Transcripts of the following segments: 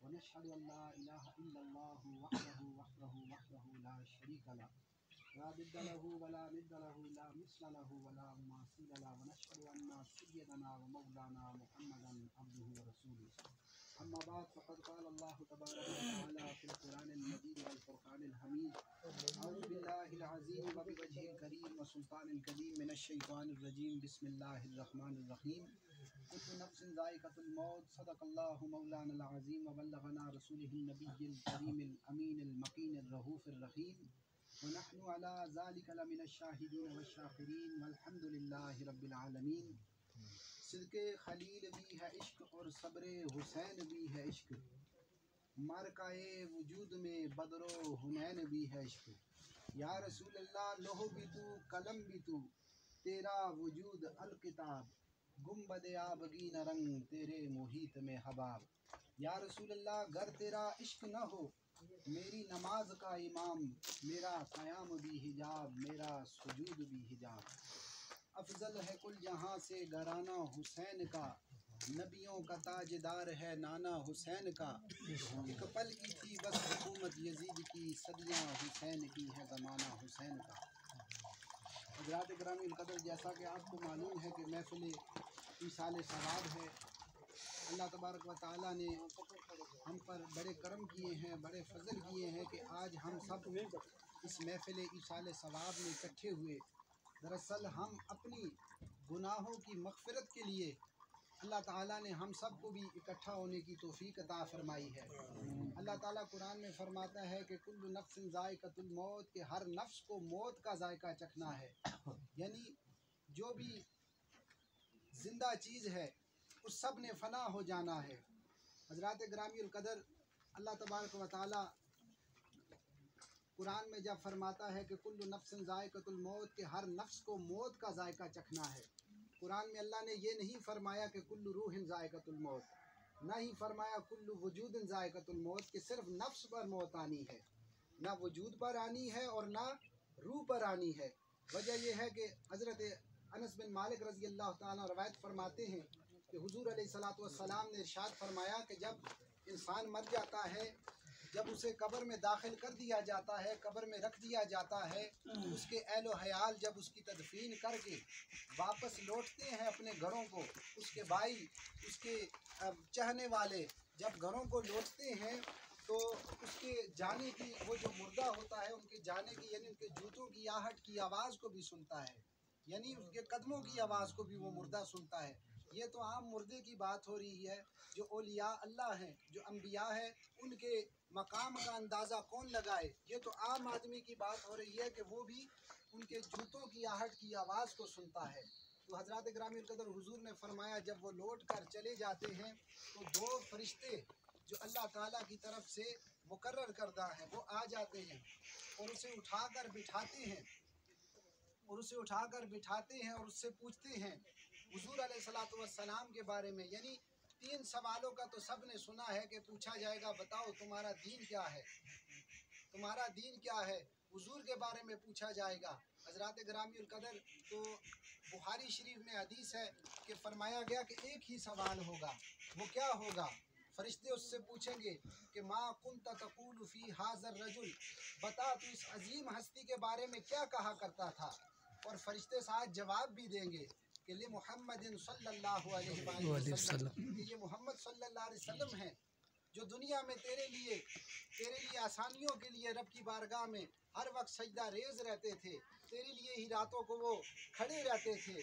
वनशहदु अल्ला इलाहा इल्लल्लाहु वहदहु ला शरीका लह ला निद्द लहु वला निद्द लहु ला मिस्ल लहु वला मासील लह वनशहदु अन्ना सय्यदना व मौलाना मुहम्मदन अब्दुहु व रसूलुहु अम्मा बाद फ़क़द क़ाल अल्लाहु तबारक व तआला फ़िल क़ुरानिल मजीद वल फ़ुरक़ानिल हमीद अऊज़ु बिल्लाहिल अज़ीम व बिवजहिल करीम व सुल्तानिल करीम मिनश शैतानिर रजीम बिस्मिल्लाहिर रहमानिर रहीम कुल्लु नफ्सिन ज़ाइक़तुल मौत सदक़ल्लाहु मौलानाल अज़ीम व बल्लगना रसूलुहुन नबिय्यिल करीमिल अमीनिल मकीनिर रऊफ़िर रहीम व नहनु अला ज़ालिका लमिनश शाहिदीन व शाकिरीन वल्हम्दुलिल्लाहि रब्बिल आलमीन। सिद्क़े खलील भी है इश्क और सब्रे हुसैन भी है इश्क, मरकाए वजूद में बदरो हुनैन भी है इश्क। या रसूल अल्लाह लोह भी तू कलम भी तू, तेरा वजूद अलकिताब, गुम्बद आबगी न रंग तेरे मोहित में हबाब। या रसूल अल्लाह गर तेरा इश्क न हो, मेरी नमाज का इमाम, मेरा क़याम भी हिजाब, मेरा सुजूद भी हिजाब। अफजल है कुल जहाँ से घराना हुसैन का, नबियों का ताजदार है नाना हुसैन का। एक पल की थी बस हुकूमत यजीद की, सदियाँ हुसैन की है ज़माना हुसैन का। हज़रात गिरामी क़दर, जैसा कि आपको मालूम है कि महफ़िल ईसाल सवाब है। अल्लाह तबारक व तआला ने हम पर बड़े करम किए हैं, बड़े फजल किए हैं कि आज हम सब इस महफ़िल ईसाल सवाब में इकट्ठे हुए। दरअसल हम अपनी गुनाहों की मग़फ़िरत के लिए अल्लाह ताला ने हम सब को भी इकट्ठा होने की तौफ़ीक अता फ़रमाई है। अल्लाह ताला कुरान में फ़रमाता है कि कुल्लु नफ्सिन ज़ाइक़तुल मौत, के हर नफ्स को मौत का जायका चखना है। यानी जो भी ज़िंदा चीज़ है उस सब ने फ़ना हो जाना है। हज़रात गिरामील क़दर, अल्लाह तबारक व तआला कुरान में जब फरमाता है कि कुल्लु नफ्सिन ज़ाइक़तुल मौत, के हर नफ्स को मौत का जायका चखना है। कुरान में अल्लाह ने ये नहीं फरमाया कि कुल्लु रूहिन ज़ाइक़तुल मौत, ना ही फरमाया कुल्लु वजूदिन ज़ाइक़तुल मौत, कि सिर्फ नफ्स पर मौत आनी है, ना वजूद पर आनी है और ना रूह पर आनी है। वजह यह है कि हज़रत अनस बिन मालिक रज़ी अल्लाह ताला रवायत फरमाते हैं कि हुज़ूर अलैहिस्सलातु वस्सलाम ने इरशाद फरमाया कि जब इंसान मर जाता है, जब उसे कब्र में दाखिल कर दिया जाता है, कब्र में रख दिया जाता है, तो उसके अहलो हयाल जब उसकी तदफीन करके वापस लौटते हैं अपने घरों को, उसके भाई, उसके चाहने वाले जब घरों को लौटते हैं तो उसके जाने की, वो जो मुर्दा होता है उनके जाने की, यानी उनके जूतों की आहट की आवाज़ को भी सुनता है, यानी उसके कदमों की आवाज़ को भी वो मुर्दा सुनता है। ये तो आम मुर्दे की बात हो रही है। जो औलिया अल्लाह हैं, जो अम्बिया है, उनके मकाम का अंदाज़ा कौन लगाए। ये तो आम आदमी की बात हो रही है कि वो भी उनके जूतों की आहट की आवाज़ को सुनता है। तो हज़रात गिरामी क़दर, हुज़ूर ने फरमाया जब वो लौट कर चले जाते हैं तो दो फरिश्ते जो अल्लाह ताला की तरफ से मुकर्रर करदा है वो आ जाते हैं और उसे उठाकर बिठाते हैं और उससे पूछते हैं हुज़ूर अलैहिस्सलातु वस्सलाम के बारे में। यानी 3 सवालों का तो सब ने सुना है कि पूछा जाएगा, बताओ तुम्हारा दीन क्या है, तुम्हारा दीन क्या है। हुज़ूर के बारे में पूछा जाएगा। हज़रात गिरामी क़दर, तो बुखारी शरीफ में हदीस है कि फरमाया गया कि एक ही सवाल होगा। वो क्या होगा? फरिश्ते उससे पूछेंगे कि माँ कुन्त तक़ूलु फ़ी हाज़र रजुल, बता तू इस अजीम हस्ती के बारे में क्या कहा करता था। और फरिश्ते साथ जवाब भी देंगे कि ले मुहम्मदिन सल्लल्लाहु अलैहि वसल्लम, कि ये मोहम्मद सल्लल्लाहु अलैहि वसल्लम हैं जो दुनिया में तेरे लिए आसानियों के लिए रब की बारगाह में हर वक्त सजदा रेज़ रहते थे, तेरे लिए ही रातों को वो खड़े रहते थे।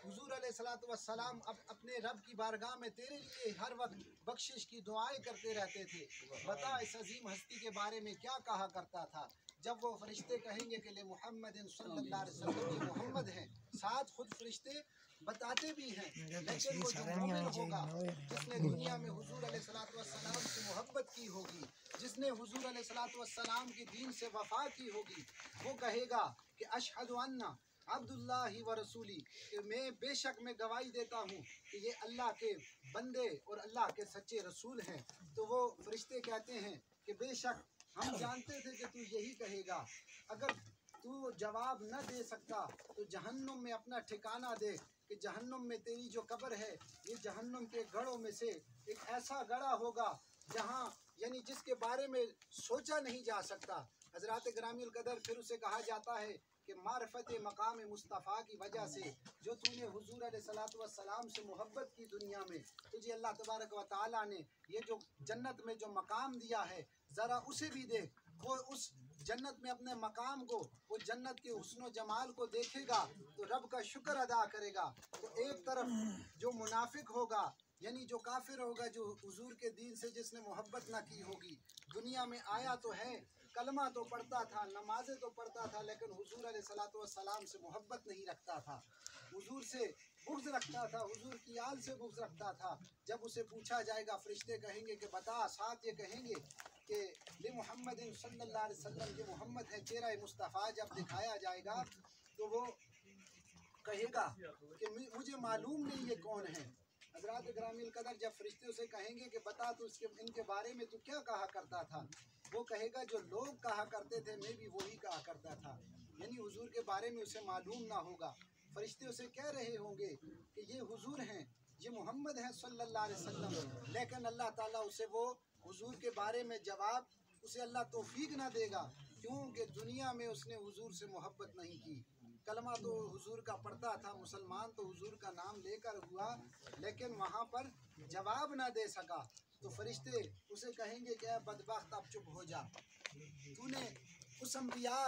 हुज़ूर अलैहिस्सलातु वस्सलाम अब अपने रब की बारगाह में तेरे लिए हर वक्त बख्शिश की दुआएं करते रहते थे। बता इस अजीम हस्ती के बारे में क्या कहा करता था। जब वो फरिश्ते कहेंगे कि ले मुहम्मदिन सल्लल्लाहु अलैहि वसल्लम, ये मोहम्मद हैं, साथ खुद फरिश्ते बताते भी हैं। लेकिन वो जो मोमिन होगा, जिसने दुनिया में हुज़ूर अलैहिस्सलातु वस्सलाम से मोहब्बत की होगी, जिसने हुज़ूर अलैहिस्सलातु वस्सलाम के दीन से वफ़ा की होगी, वो कहेगा कि अशहदु अन्ना अब्दुल्लाहि व रसूली, कि मैं बेशक मैं गवाही देता हूँ कि ये अल्लाह के बंदे और अल्लाह के सच्चे रसूल हैं। तो वो फरिश्ते कहते हैं कि बेशक हम जानते थे कि तू यही कहेगा। अगर तू जवाब न दे सकता तो जहन्नुम में अपना ठिकाना दे, कि जहन्नुम में तेरी जो कब्र है ये जहन्नुम के गढ़ों में से एक ऐसा गढ़ा होगा जहाँ यानी जिसके बारे में सोचा नहीं जा सकता। हज़रात गिरामील कदर फिर उसे कहा जाता है कि मारफत मकाम मुस्तफ़ा की वजह से जो तूने हुजूर अलैहिस्सलातु वस्सलाम से मोहब्बत की दुनिया में, तुझे अल्लाह तबारक व तआला ने ये जो जन्नत में जो मकाम दिया है ज़रा उसे भी देख। वो उस जन्नत में अपने मकाम को, वो जन्नत के हुस्न जमाल को देखेगा तो रब का शुक्र अदा करेगा। तो एक तरफ जो मुनाफिक होगा यानी जो काफिर होगा, जो हुजूर के दीन से जिसने मोहब्बत ना की होगी, दुनिया में आया तो है, कलमा तो पढ़ता था, नमाजें तो पढ़ता था, लेकिन हुजूर अलैहिस्सलातु वस्सलाम से मोहब्बत नहीं रखता था, हुजूर से बुग़्ज़ रखता था, हुजूर की आल से बुग़्ज़ रखता था। जब उसे पूछा जाएगा, फरिश्ते कहेंगे कि बता, साथ ये कहेंगे कि ले मोहम्मद सल्लल्लाहु अलैहि वसल्लम, ये मोहम्मद है चेहरा मुस्तफ़ा जब दिखाया जाएगा तो वो कहेगा कि मुझे मालूम नहीं ये कौन है। हज़रात गिरामील कदर जब फरिश्ते उसे कहेंगे कि बता तो इसके इनके बारे में तू क्या कहा करता था, वो कहेगा जो लोग कहा करते थे मैं भी वही कहा करता था। यानी हुजूर के बारे में उसे मालूम ना होगा। फरिश्ते उसे कह रहे होंगे कि ये हुजूर हैं, ये मोहम्मद हैं सल्लल्लाहु अलैहि वसल्लम, लेकिन अल्लाह ताला उसे वो हुजूर के बारे में जवाब उसे अल्लाह तौफीक ना देगा, क्योंकि दुनिया में उसने हुजूर से मोहब्बत नहीं की। कलमा तो हुजूर का पढ़ता था, मुसलमान तो हुजूर का नाम लेकर हुआ, लेकिन वहाँ पर जवाब ना दे सका। तो फरिश्ते उसे कहेंगे कि बदबख्त अब चुप हो जा, तूने उस अंबिया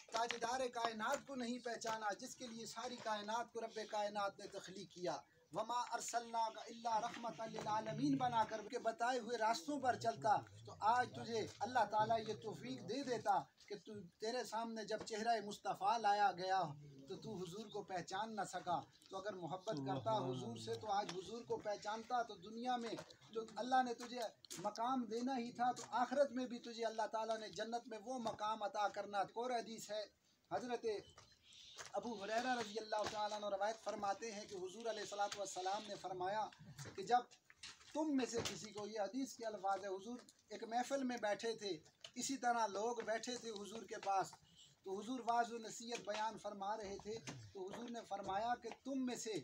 ताजदार कायनात को नहीं पहचाना जिसके लिए सारी कायनात को रब्बे कायनात ने तख्लीक किया। वमा अरसलनाका इल्ला रहमतल लिल आलमीन बनाकर के बताए हुए रास्तों पर चलता तो आज तुझे अल्लाह ताला ये तौफीक दे देता कि तू तेरे सामने जब चेहरा मुस्तफ़ा लाया गया तो तू हुजूर को पहचान न सका। तो अगर मोहब्बत करता हुजूर से तो आज हुजूर को पहचानता, तो दुनिया में जो अल्लाह ने तुझे मकाम देना ही था तो आखिरत में भी तुझे अल्लाह ताला ने जन्नत में वो मकाम अता करना। और हदीस है, हज़रत अबू हुरैरा रज़ी अल्लाह तआला अन्हु रवायत फरमाते हैं कि हुजूर अलैहिस्सलातु वस्सलाम ने फरमाया कि जब तुम में से किसी को, ये हदीस के अल्फाज है, हुजूर एक महफिल में बैठे थे, इसी तरह लोग बैठे थे हुजूर के पास, तो हुजूर वाज़ व नसीहत बयान फरमा रहे थे, तो हुजूर ने फरमाया कि तुम में से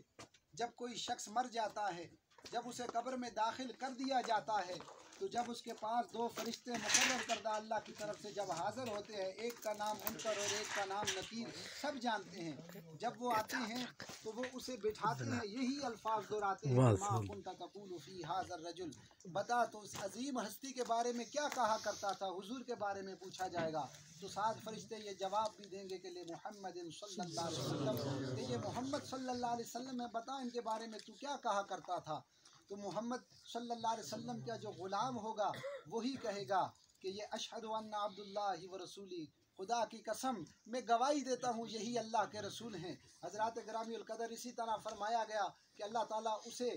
जब कोई शख्स मर जाता है, जब उसे कब्र में दाखिल कर दिया जाता है, तो जब उसके पास दो फरिश्ते मुकर्रर करदा अल्लाह की तरफ से जब हाजिर होते हैं, एक का नाम मुनकर और एक का नाम नकीर, सब जानते हैं, जब वो आते हैं तो वो उसे बिठाते हैं, यही अल्फाज दोहराते हैं, मा कुन्ता तक़ूलु फ़ी हाज़ा रजुल, बता तो उस अजीम हस्ती के बारे में क्या कहा करता था। हुजूर के बारे में पूछा जाएगा तो सात फरिश्ते ये जवाब भी देंगे कि ले मोहम्मद सल्लल्लाहु अलैहि वसल्लम, कि ये मोहम्मद सल्लल्लाहु अलैहि वसल्लम है, बता इनके बारे में तू क्या कहा करता था। तो मोहम्मद सल्लल्लाहु अलैहि वसल्लम का जो ग़ुलाम होगा वही कहेगा कि ये अशहदु अन्ना अब्दुल्लाहि व रसूली, खुदा की कसम मैं गवाही देता हूँ यही अल्लाह के रसूल हैं। हज़रात गिरामीउल कदर इसी तरह फरमाया गया कि अल्लाह ताला उसे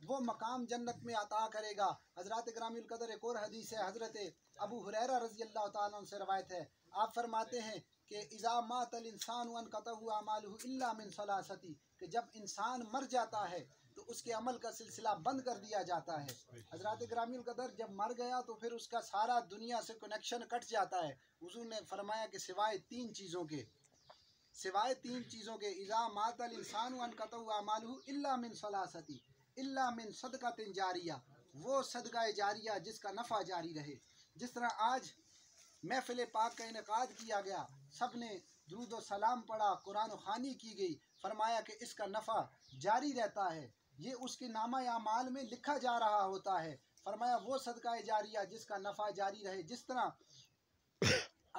वो मकाम जन्नत में अता करेगा। हज़रात गिरामीउल कदर एक और हदीस है, हज़रत अबू हुरैरा रज़ी अल्लाह तआला अन्हु से रवायत है, आप फरमाते हैं कि इज़ा मातल इंसानु अनक़तहु अमालुहु इल्ला मिन सलासती, कि जब इंसान मर जाता है तो उसके अमल का सिलसिला बंद कर दिया जाता है। हज़रात गिरामीउल कदर जब मर गया तो फिर उसका सारा दुनिया से कनेक्शन कट जाता है। हुजूर ने फरमाया कि सिवाय तीन चीज़ों के, सिवाय तीन चीज़ों के, इज़ा मातल इंसानु अनक़तहु अमालुहु इल्ला मिन सलासती इल्ला मिन सदक़तिन जारिया, वो सदका जारिया जिसका नफ़ा जारी रहे। जिस तरह आज महफिल पाक का इनेकाद किया गया, सब ने दुरूद व सलाम पढ़ा, कुरान ख़वानी की गई, फरमाया कि इसका नफ़ा जारी रहता है, ये उसके नामा अमाल में लिखा जा रहा होता है। फरमाया वो सदका जारिया जिसका नफ़ा जारी रहे। जिस तरह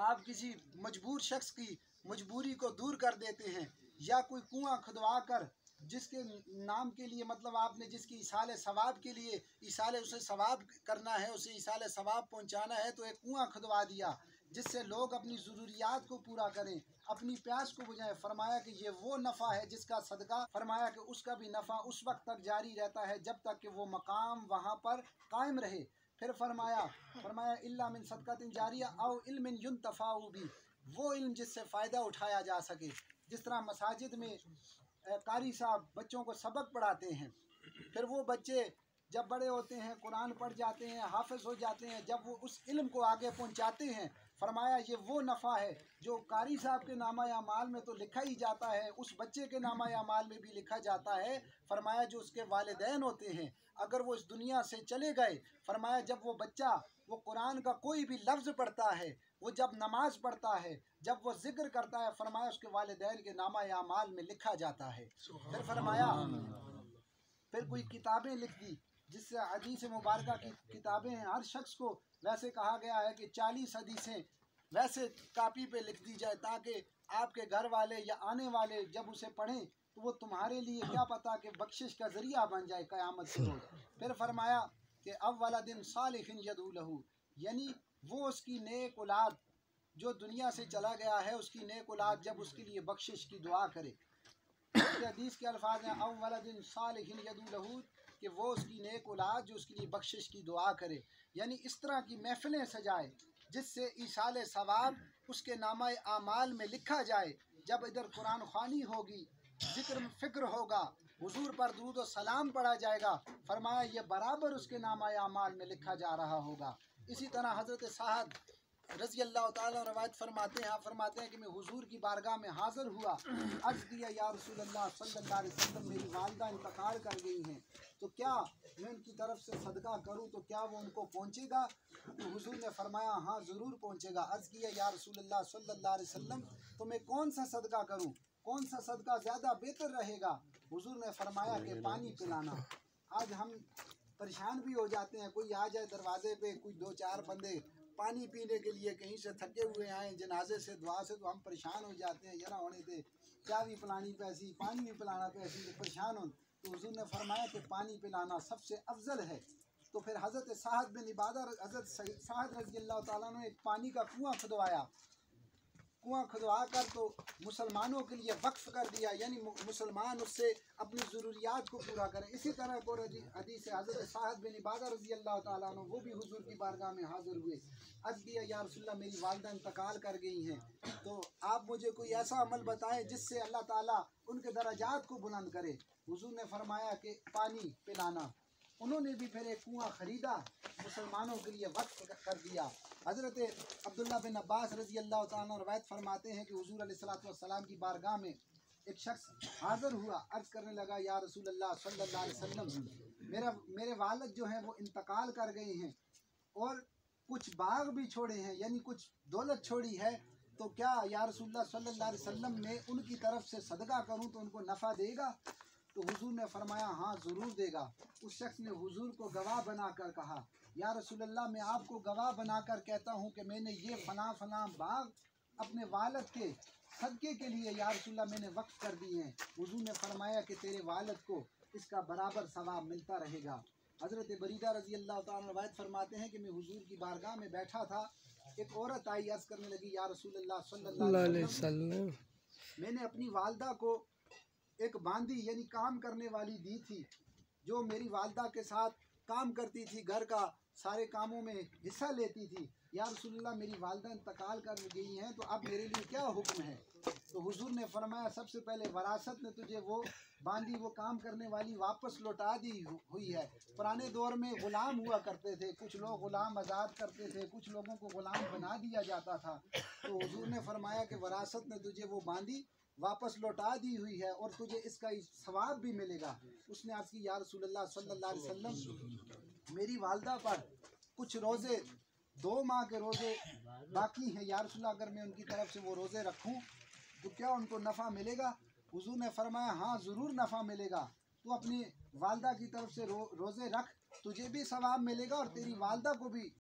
आप किसी मजबूर शख्स की मजबूरी को दूर कर देते हैं, या कोई कुआं खुदवा कर जिसके नाम के लिए, मतलब आपने जिसकी इसाले सवाब के लिए इसाले उसे सवाब करना है, उसे इसाले सवाब पहुंचाना है, तो एक कुआं खुदवा दिया जिससे लोग अपनी ज़रूरियात को पूरा करें, अपनी प्यास को बुझाएं। फरमाया कि ये वो नफ़ा है जिसका सदका, फरमाया कि उसका भी नफ़ा उस वक्त तक जारी रहता है जब तक कि वो मकाम वहाँ पर कायम रहे। फिर फरमाया इल्ला मिन सदक़तिन जारिया औ इल्मिन युंतफ़अ बिही, वो इल्म जिससे फ़ायदा उठाया जा सके। जिस तरह मसाजिद में कारी साहब बच्चों को सबक पढ़ाते हैं, फिर वो बच्चे जब बड़े होते हैं कुरान पढ़ जाते हैं, हाफिज़ हो जाते हैं, जब वो उस इल्म को आगे पहुंचाते हैं फरमाया ये वो नफ़ा है जो कारी साहब के नामा अमाल में तो लिखा ही जाता है, उस बच्चे के नामा अमाल में भी लिखा जाता है। फरमाया जो उसके वालिदैन होते हैं, अगर वो इस दुनिया से चले गए, फरमाया जब वो बच्चा वो कुरान का कोई भी लफ्ज़ पढ़ता है, वो जब नमाज पढ़ता है, जब वो जिक्र करता है, फरमाया उसके वालिदैन के नामा अमाल में लिखा जाता है। फिर फरमाया फिर कोई किताबें लिख दी, जिससे हदीस मुबारका की किताबें हैं। हर शख्स को वैसे कहा गया है कि 40 हदीसें वैसे कापी पे लिख दी जाए, ताकि आपके घर वाले या आने वाले जब उसे पढ़ें तो वो तुम्हारे लिए क्या पता कि बख्शिश का ज़रिया बन जाए क़यामत के रोज़। फिर फरमाया कि अव्वल दिन सालिहिन यदू लहू, यानी वो उसकी नेक औलाद जो दुनिया से चला गया है, उसकी नेक औलाद जब उसके लिए बख्शिश की दुआ करे। हदीस के अल्फाज हैं अव्वल दिन सालिहिन यदू लहू, कि वो उसकी नेक औलाद जो उसके लिए बख्शिश की दुआ करे। यानी इस तरह की महफिलें सजाए जिससे ईसाल सवाब उसके नामा आमाल में लिखा जाए। जब इधर कुरान ख़वानी होगी, जिक्र फ़िक्र होगा, हुजूर पर दुरूद और सलाम पढ़ा जाएगा, फरमाया ये बराबर उसके नामा आमाल में लिखा जा रहा होगा। इसी तरह हज़रत साहब रज़ी अल्लाह ताला रवायत फरमाते हैं कि मैं हुजूर की बारगाह में हाज़िर हुआ। अर्ज़ किया या रसूल अल्लाह सल्लल्लाहु अलैहि वसल्लम, मेरी वालिदा इंतकाल कर गई हैं, तो क्या मैं उनकी तरफ से सदका करूं तो क्या वो उनको पहुंचेगा? तो हुजूर ने फरमाया हाँ ज़रूर पहुंचेगा। अर्ज़ किया या रसूल अल्लाह सल्लल्लाहु अलैहि वसल्लम, तो मैं कौन सा सदका करूं, कौन सा सदका ज़्यादा बेहतर रहेगा? हुजूर ने फरमाया कि पानी पिलाना। आज हम परेशान भी हो जाते हैं, कोई आ जाए दरवाजे पे, कोई 2-4 बंदे पानी पीने के लिए कहीं से थके हुए आए जनाजे से दुआ से, तो हम परेशान हो जाते हैं, यरा होने थे चाय भी पिलानी पैसी, पानी भी पिलाना पैसी, तो परेशान हो। तो हुजूर ने फरमाया कि पानी पिलाना सबसे अफजल है। तो फिर हज़रत साहद बिन इबादत, हज़रत साहद रज़ी अल्लाह ताला ने एक पानी का कुआं खुदवाया। कुआं खुदवा कर तो मुसलमानों के लिए वक्फ कर दिया, यानी मुसलमान उससे अपनी ज़रूरियात को पूरा करें। इसी तरह को हदीस हज़रत साहद बिन इबादत रज़ी अल्लाह ताला अन्हु, वो भी हुजूर की बारगाह में हाज़िर हुए। अर्ज़ किया या रसूलल्लाह, मेरी वालिदा इंतकाल कर गई हैं, तो आप मुझे कोई ऐसा अमल बताएं जिससे अल्लाह ताला उनके दराजात को बुलंद करे। हुजूर ने फरमाया कि पानी पिलाना। उन्होंने भी फिर एक कुआं ख़रीदा, मुसलमानों के लिए वक्फ कर दिया। हज़रत अब्दुल्ला बिन अब्बास रज़ी अल्लाह ताला रवायत फरमाते हैं कि हुजूर अलैहिस्सलातु वस्सलाम की बारगाह में एक शख्स हाज़िर हुआ। अर्ज़ करने लगा या रसूल अल्लाह सल्लल्लाहु अलैहि वसल्लम, मेरे वालिद जो हैं वो इंतकाल कर गए हैं और कुछ बाग भी छोड़े हैं, यानी कुछ दौलत छोड़ी है, तो क्या या रसूलुल्लाह सल्लल्लाहु अलैहि वसल्लम मैं उनकी तरफ से सदका करूं तो उनको नफ़ा देगा? तो हुजूर ने फरमाया हाँ ज़रूर देगा। उस शख्स ने हुजूर को गवाह बनाकर कहा या रसूलल्लाह, मैं आपको गवाह बनाकर कहता हूँ कि मैंने ये फ़लाँ फ़लाँ बाग अपने वालिद के सदक़े के लिए या रसूलल्लाह मैंने वक्फ कर दिए हैं। हुजूर ने फरमाया कि तेरे वालिद को इसका बराबर सवाब मिलता रहेगा। हज़रत बरीदा रज़ी अल्लाह ताला रवायत फरमाते हैं कि मैं हुजूर की बारगाह में बैठा था, एक औरत आई, अर्ज़ करने लगी या रसूलल्लाह सल्लल्लाहु अलैहि वसल्लम, मैंने अपनी वालिदा को एक बांदी यानी काम करने वाली दी थी, जो मेरी वालिदा के साथ काम करती थी, घर का सारे कामों में हिस्सा लेती थी। या रसूलल्लाह, मेरी वालिदा इंतकाल कर गई हैं, तो अब मेरे लिए क्या हुक्म है? तो हुजूर ने फरमाया सबसे पहले वरासत ने तुझे वो बांदी, वो काम करने वाली वापस लौटा दी हुई है। पुराने दौर में ग़ुलाम हुआ करते थे, कुछ लोग ग़ुलाम आज़ाद करते थे, कुछ लोगों को ग़ुलाम बना दिया जाता था। तो हुजूर ने फरमाया कि वरासत ने तुझे वो बांदी वापस लौटा दी हुई है और तुझे इसका सवाब भी मिलेगा। उसने अर्ज़ की या रसूलल्लाह सल्लल्लाहु अलैहि वसल्लम, मेरी वालिदा पर कुछ रोज़े 2 माह के रोज़े बाकी हैं, या रसूलल्लाह अगर मैं उनकी तरफ से वो रोज़े रखूं तो क्या उनको नफ़ा मिलेगा? हुजूर ने फरमाया हाँ ज़रूर नफ़ा मिलेगा। तो अपनी वालिदा की तरफ से रोज़े रख, तुझे भी सवाब मिलेगा और तेरी वालिदा को भी